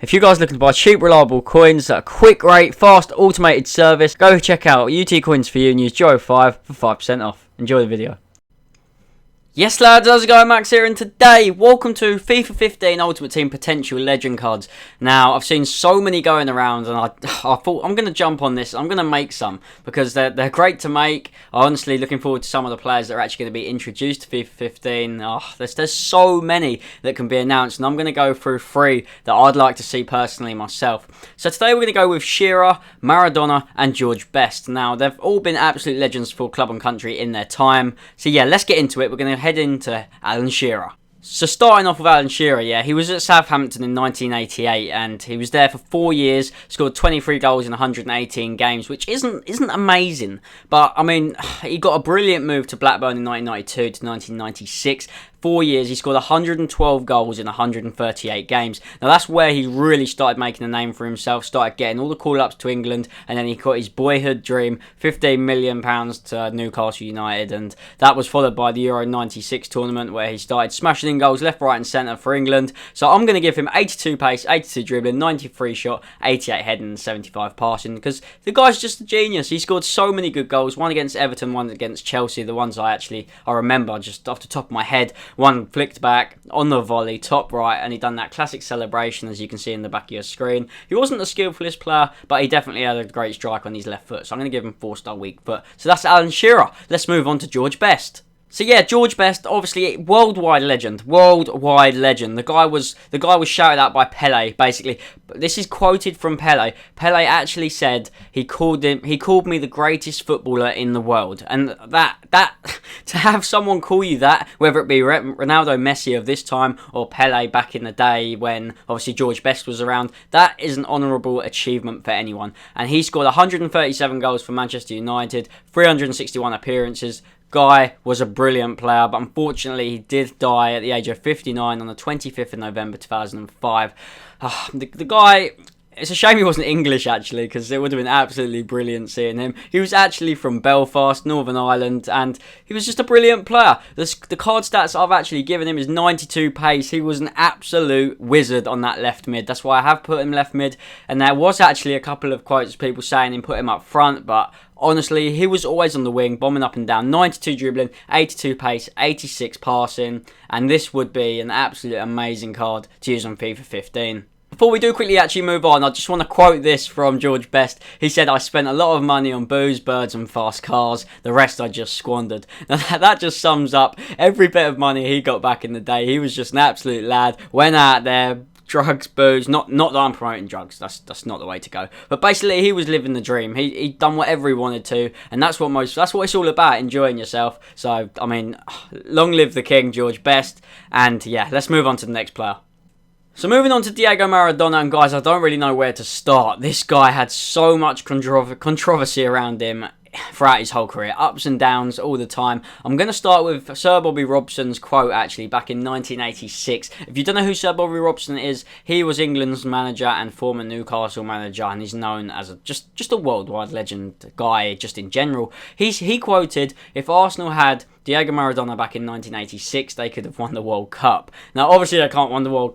If you guys are looking to buy cheap, reliable coins at a quick rate, fast, automated service, go check out UT Coins for you and use Joe5 for 5% off. Enjoy the video. Yes lads, how's it going? Max here, and today, welcome to FIFA 15 Ultimate Team Potential Legend Cards. Now, I've seen so many going around, and I thought I'm going to jump on this. I'm going to make some, because they're great to make. I'm honestly looking forward to some of the players that are actually going to be introduced to FIFA 15. There's so many that can be announced, and I'm going to go through 3 that I'd like to see personally myself. So today we're going to go with Shearer, Maradona, and George Best. Now, they've all been absolute legends for club and country in their time. So yeah, let's get into it. We're going to head into Alan Shearer. So starting off with Alan Shearer, yeah, he was at Southampton in 1988 and he was there for 4 years, scored 23 goals in 118 games, which isn't amazing, but I mean, he got a brilliant move to Blackburn in 1992 to 1996. 4 years, he scored 112 goals in 138 games. Now that's where he really started making a name for himself, started getting all the call-ups to England, and then he got his boyhood dream, £15 million to Newcastle United, and that was followed by the Euro 96 tournament where he started smashing in goals left, right and centre for England. So I'm going to give him 82 pace, 82 dribbling, 93 shot, 88 heading and 75 passing, because the guy's just a genius. He scored so many good goals, one against Everton, one against Chelsea, the ones I remember just off the top of my head. One flicked back on the volley, top right, and he done that classic celebration as you can see in the back of your screen. He wasn't the skillfulest player, but he definitely had a great strike on his left foot, so I'm going to give him 4-star weak foot. So that's Alan Shearer. Let's move on to George Best. So yeah, George Best, obviously worldwide legend. The guy was shouted out by Pele, basically. This is quoted from Pele. Pele actually said he called me the greatest footballer in the world. And that to have someone call you that, whether it be Ronaldo, Messi of this time or Pele back in the day when obviously George Best was around, that is an honourable achievement for anyone. And he scored 137 goals for Manchester United, 361 appearances. Guy was a brilliant player, but unfortunately he did die at the age of 59 on the 25th of November 2005. The guy, it's a shame he wasn't English actually, because it would have been absolutely brilliant seeing him. He was actually from Belfast, Northern Ireland, and he was just a brilliant player. The card stats I've actually given him is 92 pace. He was an absolute wizard on that left mid. That's why I have put him left mid, and there was actually a couple of quotes people saying him put him up front, but honestly, he was always on the wing, bombing up and down. 92 dribbling, 82 pace, 86 passing, and this would be an absolute amazing card to use on FIFA 15. Before we do quickly actually move on, I just want to quote this from George Best. He said, "I spent a lot of money on booze, birds and fast cars. The rest I just squandered." Now that just sums up every bit of money he got back in the day. He was just an absolute lad. Went out there, drugs, booze, not that I'm promoting drugs, that's not the way to go, but basically he was living the dream. He done whatever he wanted to, and that's what it's all about, enjoying yourself. So I mean, long live the king, George Best. And yeah, let's move on to the next player. So moving on to Diego Maradona, and guys, I don't really know where to start. This guy had so much controversy around him throughout his whole career, ups and downs all the time. I'm going to start with Sir Bobby Robson's quote actually back in 1986. If you don't know who Sir Bobby Robson is, he was England's manager and former Newcastle manager, and he's known as just a worldwide legend guy just in general. He quoted, "If Arsenal had Diego Maradona back in 1986, they could have won the World Cup." Now, obviously, they can't win the World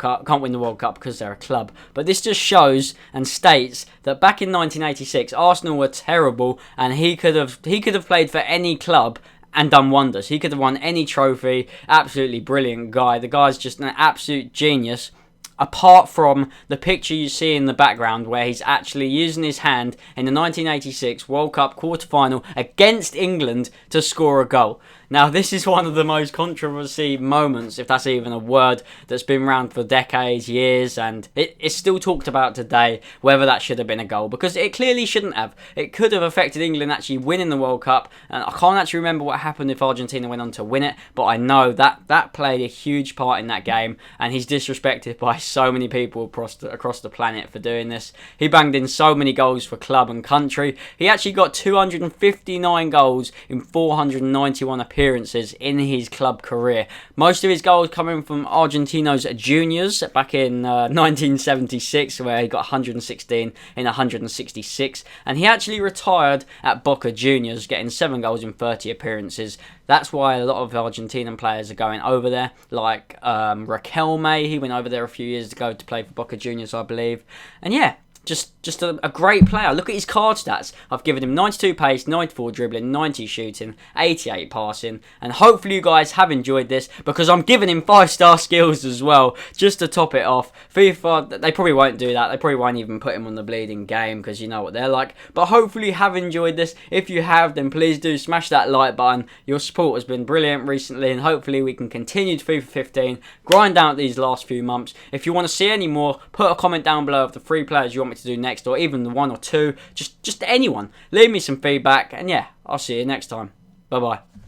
Cup because they're a club. But this just shows and states that back in 1986, Arsenal were terrible, and he could have played for any club and done wonders. He could have won any trophy. Absolutely brilliant guy. The guy's just an absolute genius. Apart from the picture you see in the background where he's actually using his hand in the 1986 World Cup quarter-final against England to score a goal. Now, this is one of the most controversy moments, if that's even a word, that's been around for decades, years, and it's still talked about today, whether that should have been a goal, because it clearly shouldn't have. It could have affected England actually winning the World Cup, and I can't actually remember what happened if Argentina went on to win it, but I know that played a huge part in that game, and he's disrespected by so many people across the planet for doing this. He banged in so many goals for club and country. He actually got 259 goals in 491 appearances appearances in his club career. Most of his goals coming from Argentinos Juniors back in 1976, where he got 116 in 166, and he actually retired at Boca Juniors, getting 7 goals in 30 appearances. That's why a lot of Argentinian players are going over there, like Riquelme. He went over there a few years ago to play for Boca Juniors, I believe. And yeah, just a great player. Look at his card stats. I've given him 92 pace, 94 dribbling, 90 shooting, 88 passing. And hopefully you guys have enjoyed this, because I'm giving him 5-star skills as well, just to top it off. FIFA, they probably won't do that. They probably won't even put him on the bleeding game, because you know what they're like. But hopefully you have enjoyed this. If you have, then please do smash that like button. Your support has been brilliant recently, and hopefully we can continue to FIFA 15, grind out these last few months. If you want to see any more, put a comment down below of the 3 players you want me to do next, or even the 1 or 2, just anyone. Leave me some feedback, and yeah, I'll see you next time. Bye bye.